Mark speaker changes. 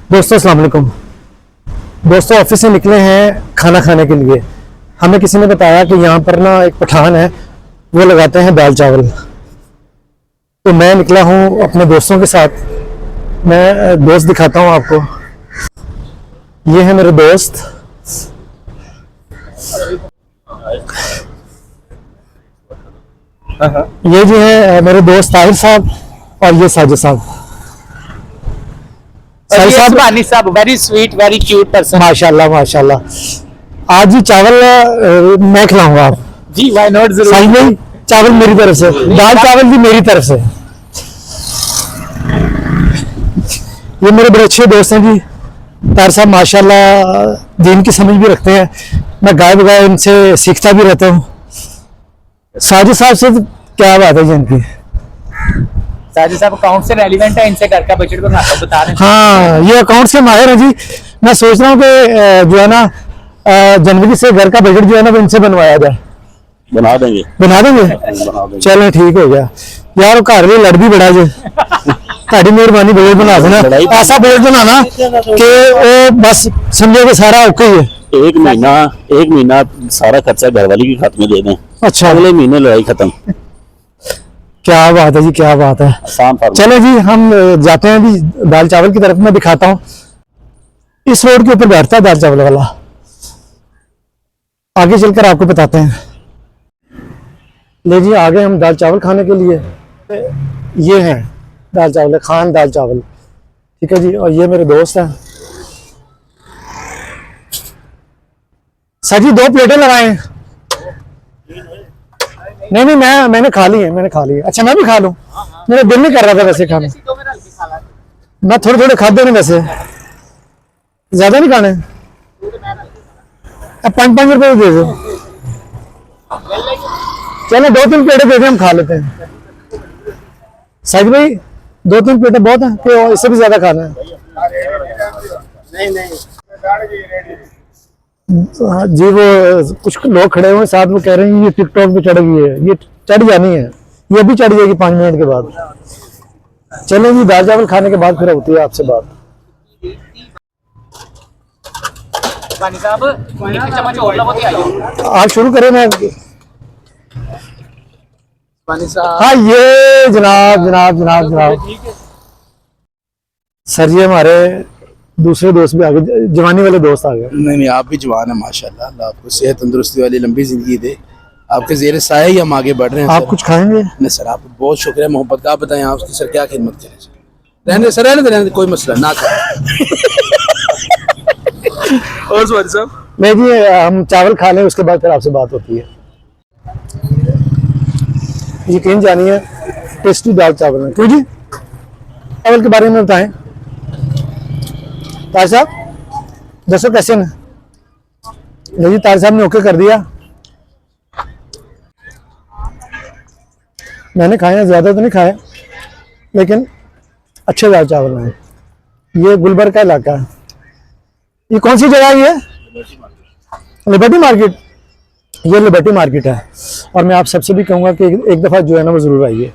Speaker 1: दोस्तों अस्सलाम वालेकुम। दोस्तों ऑफिस से निकले हैं खाना खाने के लिए। हमें किसी ने बताया कि यहाँ पर ना एक पठान है, वो लगाते हैं दाल चावल। तो मैं निकला हूँ अपने दोस्तों के साथ। मैं दोस्त दिखाता हूँ आपको। ये है मेरे दोस्त। ये जो है मेरे दोस्त ताहिर साहब और ये साजिद साहब।
Speaker 2: सुभानी साहब very sweet very cute person.
Speaker 1: माशाल्लाह माशाल्लाह। आज ही चावल मैं खिलाऊंगा आप
Speaker 2: जी व्हाई नॉट। जरूर
Speaker 1: साहिब भाई, चावल मेरी तरफ से, दाल चावल भी मेरी तरफ से। ये मेरे बड़े अच्छे दोस्त हैं जी। तार साहब माशाल्लाह दीन की समझ भी रखते हैं। मैं गाय बगाए इनसे सीखता भी रहता हूँ। साजिद साहब से तो क्या बात है जी इनकी।
Speaker 2: साजिद साहब अकाउंट से रेलिवेंट है, इनसे घर का बजट को बता रहे हैं।
Speaker 1: हाँ, ये अकाउंट से माहिर है जी। मैं सोच रहा हूँ कि जो है ना जनवरी से घर का बजट जो है ना वो इनसे बनवाया जाए।
Speaker 3: बना देंगे।
Speaker 1: बना देंगे। चलो ठीक हो गया यार। घर भी लड़ भी बड़ा जी। ताड़ी मेहरबानी बजट बना देना, ऐसा बजट बनाना कि वो बस समझो कि सारा ओके ही है।
Speaker 3: एक महीना सारा खर्चा घरवाली के खाते में दे दें।
Speaker 1: अच्छा,
Speaker 3: अगले महीने लड़ाई खत्म।
Speaker 1: क्या बात है जी, क्या बात है।
Speaker 3: आसान फर्म।
Speaker 1: चलो जी हम जाते हैं अभी दाल चावल की तरफ। मैं दिखाता हूँ। इस रोड के ऊपर बैठता है दाल चावल वाला। आगे चलकर आपको बताते हैं। ले जी आगे हम दाल चावल खाने के लिए। ये है दाल चावल, खान दाल चावल। ठीक है जी। और ये मेरे दोस्त हैं। सर जी 2 प्लेटें लगाए। नहीं मैंने खा ली है, मैंने खा ली है। अच्छा मैं भी खा लूं? मेरा दिल नहीं कर रहा था वैसे खाने। मैं थोड़े थोड़े खाते नहीं, वैसे ज्यादा नहीं खाने। अब 5-5 रुपए दे दो। चलो 2-3 प्लेटें दे दे, हम खा लेते हैं। साजिद भाई 2-3 प्लेटें बहुत है कि इससे भी ज्यादा खाना है? हाँ जी। वो कुछ लोग खड़े हुए साथ में कह रहे हैं ये टिकटॉक पे चढ़ गई है, ये चढ़ जानी है, ये भी चढ़ जाएगी 5 मिनट के बाद। चलो जी दाल चावल खाने के बाद फिर होती है आपसे बात।
Speaker 2: सुभानी साहब एक चम्मच और लो आइए।
Speaker 1: आप शुरू करें। मैं
Speaker 2: सुभानी साहब।
Speaker 1: हाँ ये जनाब जनाब जनाब जनाब। सर जी हमारे दूसरे दोस्त भी आ गए, जवानी वाले दोस्त आ गए।
Speaker 4: नहीं आप भी जवान है माशाल्लाह। अल्लाह आपको सेहत तंदुरुस्ती वाली लंबी जिंदगी दे। आपके जेर साया ही हम आगे बढ़ रहे हैं।
Speaker 1: आप कुछ खाएंगे?
Speaker 4: नहीं सर, आपको बहुत शुक्रिया मोहब्बत का। आप बताएं आप उसकी सर क्या खिदमत करें सर? रहने सर, रहने दे, कोई मसला ना खाए। और सुभानी साहब
Speaker 1: नहीं जी हम चावल खा लें, उसके बाद फिर आपसे बात होती है। यकीन जानिए टेस्टी दाल चावल है। क्यों जी? चावल के बारे में बताएं तार साहब, दसो कैसे ना। जी तार साहब ने ओके कर दिया। मैंने खाए हैं, ज्यादा तो नहीं खाए, लेकिन अच्छे दाल चावल हैं। ये गुलबर्ग का इलाका है। ये कौन सी जगह है? ये लिबर्टी मार्केट। ये लिबर्टी मार्केट है। और मैं आप सबसे भी कहूँगा कि एक दफ़ा जो है ना वो ज़रूर आइए।